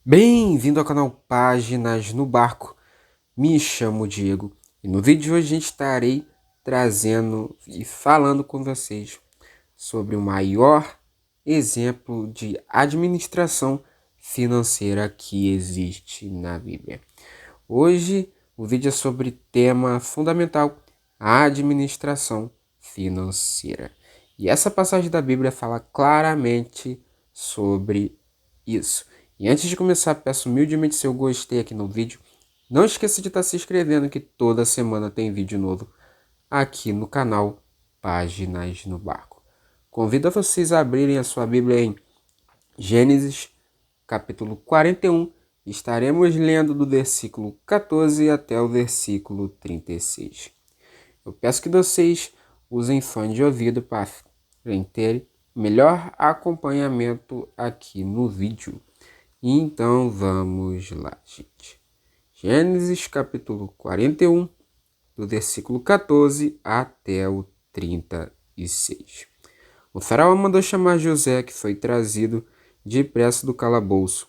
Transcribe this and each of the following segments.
Bem-vindo ao canal Páginas no Barco. Me chamo Diego e no vídeo de hoje a gente estarei trazendo e falando com vocês sobre o maior exemplo de administração financeira que existe na Bíblia. Hoje o vídeo é sobre tema fundamental, a administração financeira. E essa passagem da Bíblia fala claramente sobre isso. E antes de começar, peço humildemente seu gostei aqui no vídeo. Não esqueça de estar se inscrevendo, que toda semana tem vídeo novo aqui no canal Páginas no Barco. Convido a vocês a abrirem a sua Bíblia em Gênesis, capítulo 41. Estaremos lendo do versículo 14 até o versículo 36. Eu peço que vocês usem fone de ouvido para ter melhor acompanhamento aqui no vídeo. Então vamos lá, gente. Gênesis capítulo 41, do versículo 14 até o 36. O faraó mandou chamar José, que foi trazido depressa do calabouço.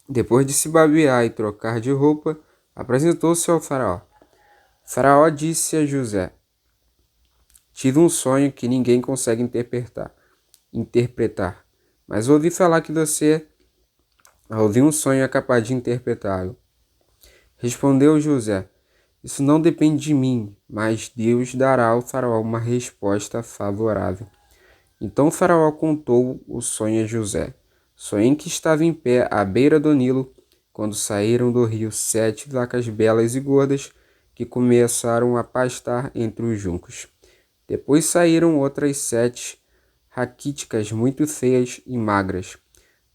Depois de se babear e trocar de roupa, apresentou-se ao faraó. O faraó disse a José: Tive um sonho que ninguém consegue interpretar, mas ouvi falar que você, ao ouvir um sonho, é capaz de interpretá-lo. Respondeu José: Isso não depende de mim, mas Deus dará ao faraó uma resposta favorável. Então o faraó contou o sonho a José. Sonhei que estava em pé à beira do Nilo, quando saíram do rio 7 vacas belas e gordas, que começaram a pastar entre os juncos. Depois saíram outras 7 raquíticas muito feias e magras.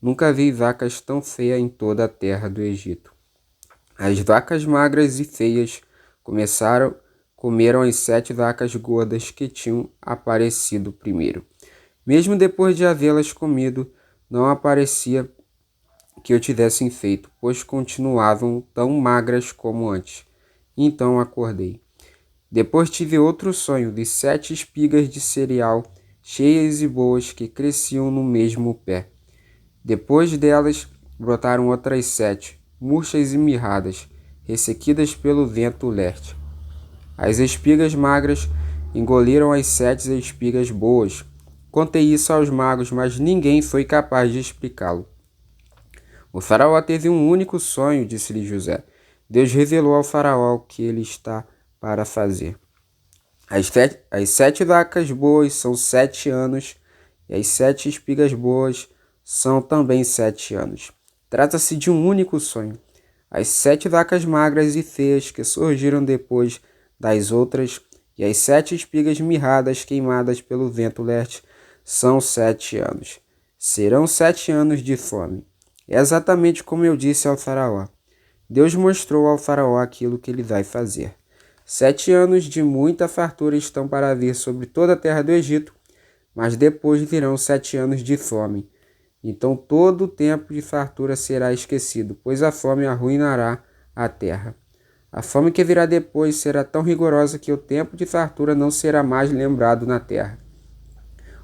Nunca vi vacas tão feias em toda a terra do Egito. As vacas magras e feias comeram as 7 vacas gordas que tinham aparecido primeiro. Mesmo depois de havê-las comido, não aparecia que eu tivessem feito, pois continuavam tão magras como antes. Então acordei. Depois tive outro sonho de 7 espigas de cereal, cheias e boas, que cresciam no mesmo pé. Depois delas brotaram outras 7, murchas e mirradas, ressequidas pelo vento leste. As espigas magras engoliram as 7 espigas boas. Contei isso aos magos, mas ninguém foi capaz de explicá-lo. O faraó teve um único sonho, disse-lhe José. Deus revelou ao faraó o que ele está para fazer. As 7 vacas boas são 7 anos, e as 7 espigas boas são também 7 anos. Trata-se de um único sonho. As 7 vacas magras e feias que surgiram depois das outras, e as 7 espigas mirradas queimadas pelo vento leste, são 7 anos. Serão 7 anos de fome. É exatamente como eu disse ao faraó. Deus mostrou ao faraó aquilo que ele vai fazer. 7 anos de muita fartura estão para vir sobre toda a terra do Egito, mas depois virão 7 anos de fome. Então todo o tempo de fartura será esquecido, pois a fome arruinará a terra. A fome que virá depois será tão rigorosa que o tempo de fartura não será mais lembrado na terra.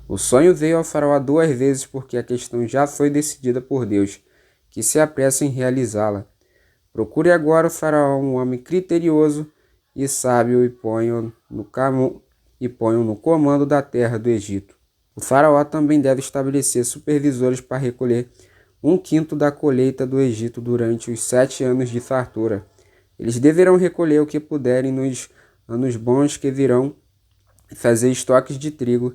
O sonho veio ao faraó 2 vezes porque a questão já foi decidida por Deus, que se apressa em realizá-la. Procure agora o faraó um homem criterioso e sábio e ponham no comando da terra do Egito. O faraó também deve estabelecer supervisores para recolher 1/5 da colheita do Egito durante os 7 anos de fartura. Eles deverão recolher o que puderem nos anos bons que virão e fazer estoques de trigo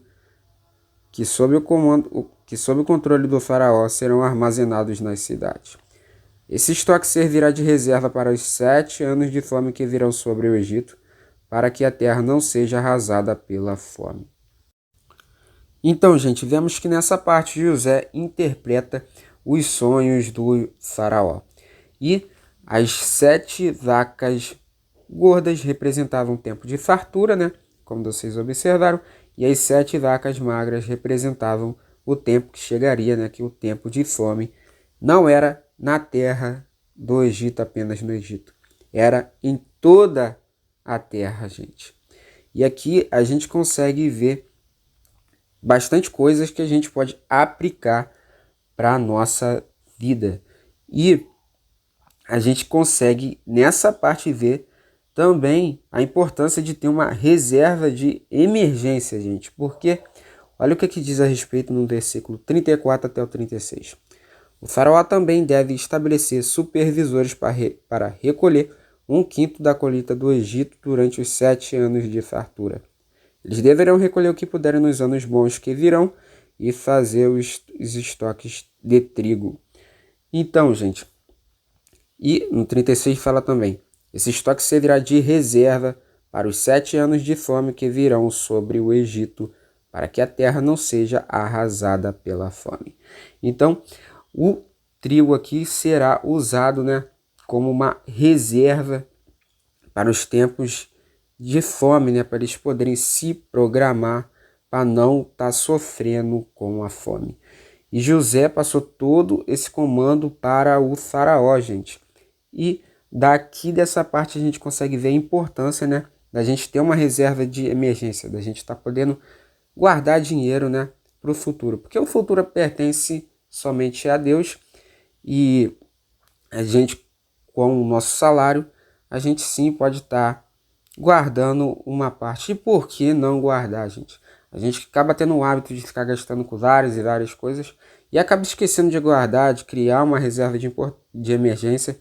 que sob o controle do faraó serão armazenados nas cidades. Esse estoque servirá de reserva para os 7 anos de fome que virão sobre o Egito, para que a terra não seja arrasada pela fome. Então, gente, vemos que nessa parte José interpreta os sonhos do faraó. E as 7 vacas gordas representavam o tempo de fartura, né? Como vocês observaram. E as 7 vacas magras representavam o tempo que chegaria, né? Que o tempo de fome não era na terra do Egito, apenas no Egito. Era em toda a terra, gente. E aqui a gente consegue ver bastante coisas que a gente pode aplicar para a nossa vida. E a gente consegue nessa parte ver também a importância de ter uma reserva de emergência, gente, porque olha o que diz a respeito no versículo 34 até o 36. O faraó também deve estabelecer supervisores para recolher 1/5 da colheita do Egito durante os 7 anos de fartura. Eles deverão recolher o que puderem nos anos bons que virão e fazer os estoques de trigo. Então, gente, e no 36 fala também, esse estoque servirá de reserva para os 7 anos de fome que virão sobre o Egito, para que a terra não seja arrasada pela fome. Então, o trigo aqui será usado, né, como uma reserva para os tempos de fome, né, para eles poderem se programar para não estar sofrendo com a fome. E José passou todo esse comando para o faraó, gente. E daqui dessa parte a gente consegue ver a importância, né, da gente ter uma reserva de emergência, da gente estar podendo guardar dinheiro, né, para o futuro. Porque o futuro pertence somente a Deus e a gente, com o nosso salário, a gente sim pode estar guardando uma parte. E por que não guardar, gente? A gente acaba tendo o hábito de ficar gastando com várias e várias coisas e acaba esquecendo de guardar, de criar uma reserva de emergência,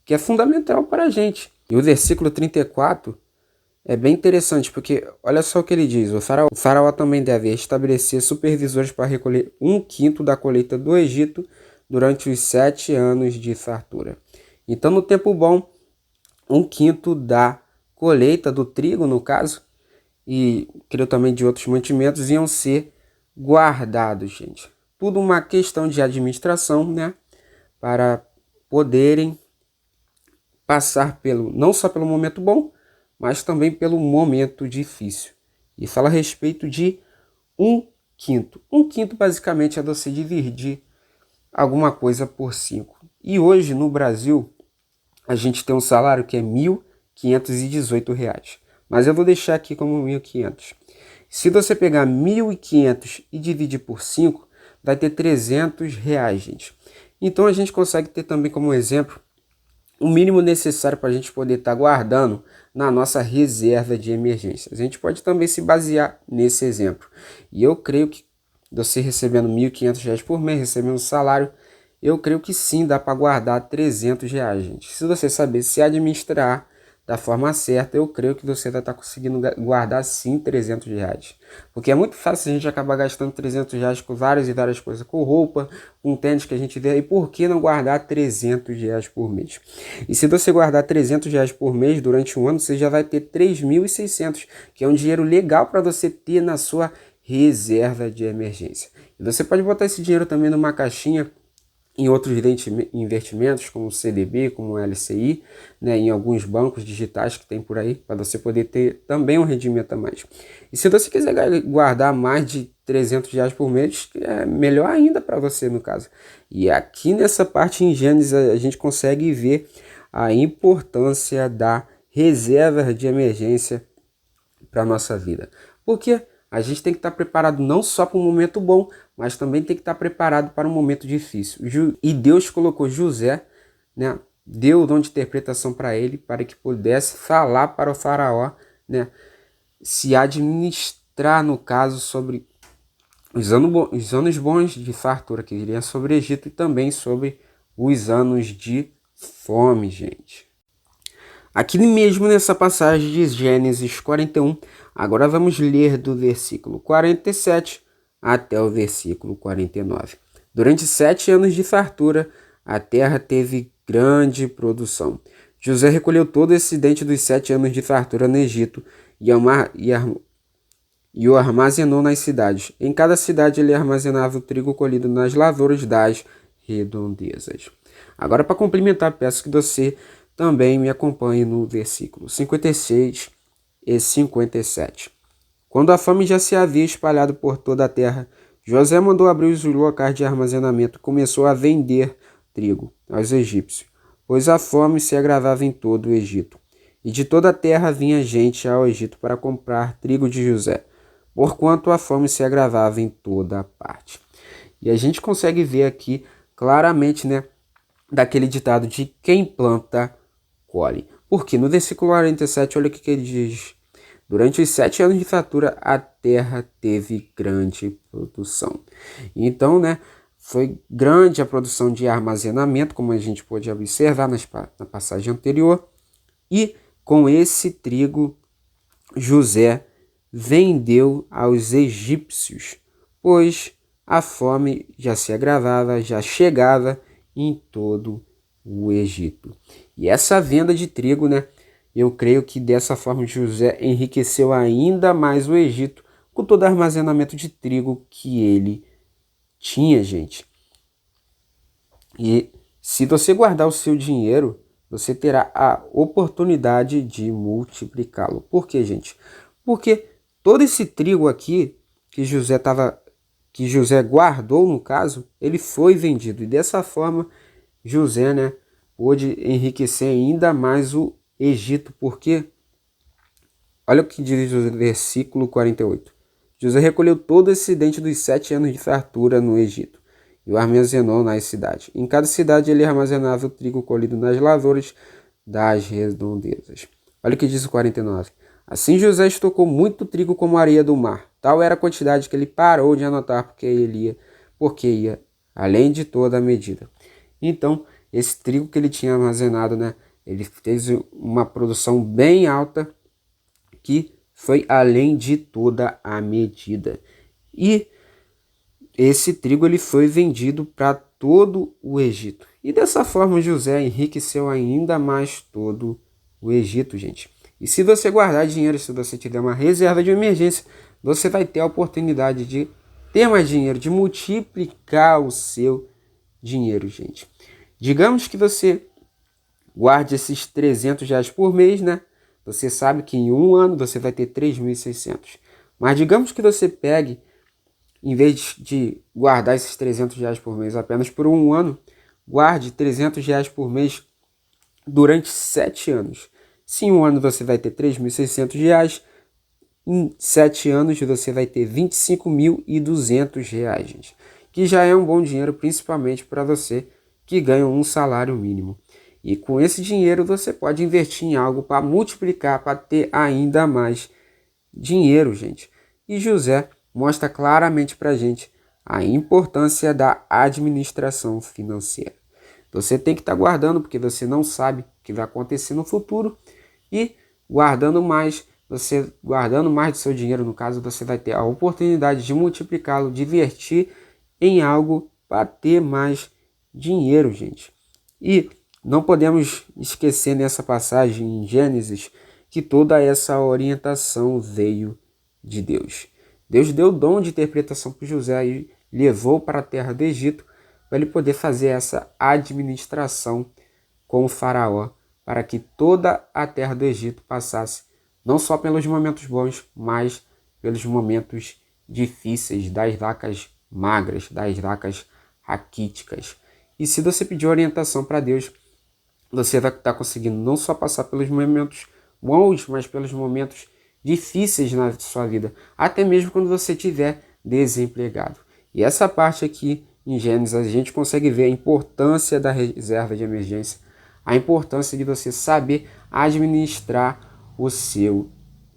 que é fundamental para a gente. E o versículo 34 é bem interessante, porque olha só o que ele diz. O faraó também deve estabelecer supervisores para recolher 1/5 da colheita do Egito durante os 7 anos de fartura. Então, no tempo bom, 1/5 da colheita do trigo, no caso, e creio também de outros mantimentos, iam ser guardados, gente. Tudo uma questão de administração, né? Para poderem passar não só pelo momento bom, mas também pelo momento difícil. E fala a respeito de 1/5. 1/5 basicamente é você dividir alguma coisa por 5. E hoje no Brasil a gente tem um salário que é R$ 1.518. Mas eu vou deixar aqui como 1.500. Se você pegar 1.500 e dividir por 5, vai ter R$ 300, gente. Então a gente consegue ter também como exemplo o mínimo necessário para a gente poder estar guardando na nossa reserva de emergência. A gente pode também se basear nesse exemplo. E eu creio que você recebendo R$ 1.500 por mês, recebendo salário, eu creio que sim, dá para guardar R$ 300, gente. Se você saber se administrar da forma certa, eu creio que você vai estar conseguindo guardar sim R$ 300. Porque é muito fácil a gente acabar gastando R$ 300 com várias e várias coisas, com roupa, com tênis que a gente vê. E por que não guardar R$ 300 por mês? E se você guardar R$ 300 por mês durante um ano, você já vai ter 3.600, que é um dinheiro legal para você ter na sua reserva de emergência. E você pode botar esse dinheiro também numa caixinha em outros investimentos, como o CDB, como o LCI, né, em alguns bancos digitais que tem por aí, para você poder ter também um rendimento a mais. E se você quiser guardar mais de R$ 300 por mês, é melhor ainda para você, no caso. E aqui nessa parte em Gênesis a gente consegue ver a importância da reserva de emergência para a nossa vida. Porque a gente tem que estar preparado não só para um momento bom, mas também tem que estar preparado para um momento difícil. E Deus colocou José, né, deu o dom de interpretação para ele, para que pudesse falar para o faraó, né, se administrar, no caso, sobre os anos bons de fartura que viriam sobre o Egito e também sobre os anos de fome, gente. Aqui mesmo nessa passagem de Gênesis 41, agora vamos ler do versículo 47 até o versículo 49. Durante 7 anos de fartura, a terra teve grande produção. José recolheu todo o excedente dos 7 anos de fartura no Egito e o armazenou nas cidades. Em cada cidade ele armazenava o trigo colhido nas lavouras das redondezas. Agora, para complementar, peço que você também me acompanhe no versículo 56 e 57. Quando a fome já se havia espalhado por toda a terra, José mandou abrir os locais de armazenamento e começou a vender trigo aos egípcios, pois a fome se agravava em todo o Egito. E de toda a terra vinha gente ao Egito para comprar trigo de José, porquanto a fome se agravava em toda a parte. E a gente consegue ver aqui claramente, né, daquele ditado de quem planta, colhe. Porque no versículo 47, olha o que ele diz. Durante os 7 anos de fartura, a terra teve grande produção. Então, né, foi grande a produção de armazenamento, como a gente pôde observar na passagem anterior. E com esse trigo, José vendeu aos egípcios, pois a fome já se agravava, já chegava em todo o Egito. E essa venda de trigo, né? Eu creio que dessa forma José enriqueceu ainda mais o Egito com todo o armazenamento de trigo que ele tinha, gente. E se você guardar o seu dinheiro, você terá a oportunidade de multiplicá-lo. Por quê, gente? Porque todo esse trigo aqui que José guardou, no caso, ele foi vendido. E dessa forma, José, né, pôde enriquecer ainda mais o Egito. Porque, olha o que diz o versículo 48. José recolheu todo o excedente dos 7 anos de fartura no Egito e o armazenou nas cidades. Em cada cidade ele armazenava o trigo colhido nas lavouras das redondezas. Olha o que diz o 49. Assim José estocou muito trigo como a areia do mar. Tal era a quantidade que ele parou de anotar porque ia além de toda a medida. Então, esse trigo que ele tinha armazenado, né, ele fez uma produção bem alta que foi além de toda a medida. E esse trigo ele foi vendido para todo o Egito. E dessa forma José enriqueceu ainda mais todo o Egito, gente. E se você guardar dinheiro, se você tiver uma reserva de emergência, você vai ter a oportunidade de ter mais dinheiro, de multiplicar o seu dinheiro, gente. Digamos que você guarde esses R$300 por mês, né? Você sabe que em um ano você vai ter 3.600. Mas digamos que você pegue, em vez de guardar esses R$300 por mês apenas por um ano, guarde R$300 por mês durante 7 anos. Se em um ano você vai ter R$3.600, em 7 anos você vai ter R$25.200, gente. Que já é um bom dinheiro, principalmente para você que ganha um salário mínimo. E com esse dinheiro você pode investir em algo para multiplicar, para ter ainda mais dinheiro, gente. E José mostra claramente para a gente a importância da administração financeira. Você tem que estar guardando, porque você não sabe o que vai acontecer no futuro. E guardando mais do seu dinheiro, no caso, você vai ter a oportunidade de multiplicá-lo, de investir em algo para ter mais dinheiro, gente. E não podemos esquecer nessa passagem em Gênesis que toda essa orientação veio de Deus. Deus deu o dom de interpretação para José e levou para a terra do Egito para ele poder fazer essa administração com o faraó, para que toda a terra do Egito passasse não só pelos momentos bons, mas pelos momentos difíceis, das vacas magras, das vacas raquíticas. E se você pedir orientação para Deus, você vai estar conseguindo não só passar pelos momentos bons, mas pelos momentos difíceis na sua vida, até mesmo quando você estiver desempregado. E essa parte aqui em Gênesis a gente consegue ver a importância da reserva de emergência, a importância de você saber administrar o seu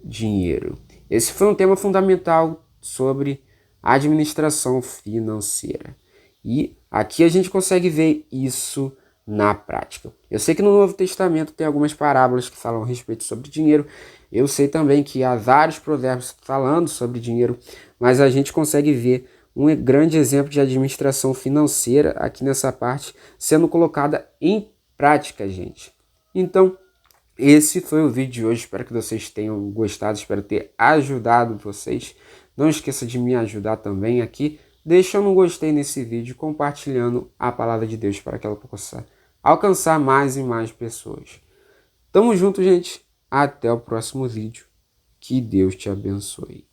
dinheiro. Esse foi um tema fundamental sobre administração financeira. E aqui a gente consegue ver isso na prática. Eu sei que no Novo Testamento tem algumas parábolas que falam a respeito sobre dinheiro. Eu sei também que há vários provérbios falando sobre dinheiro, mas a gente consegue ver um grande exemplo de administração financeira aqui nessa parte sendo colocada em prática, gente. Então, esse foi o vídeo de hoje. Espero que vocês tenham gostado, espero ter ajudado vocês. Não esqueça de me ajudar também aqui, deixando um gostei nesse vídeo, compartilhando a palavra de Deus para que ela possa alcançar mais e mais pessoas. Tamo junto, gente. Até o próximo vídeo. Que Deus te abençoe.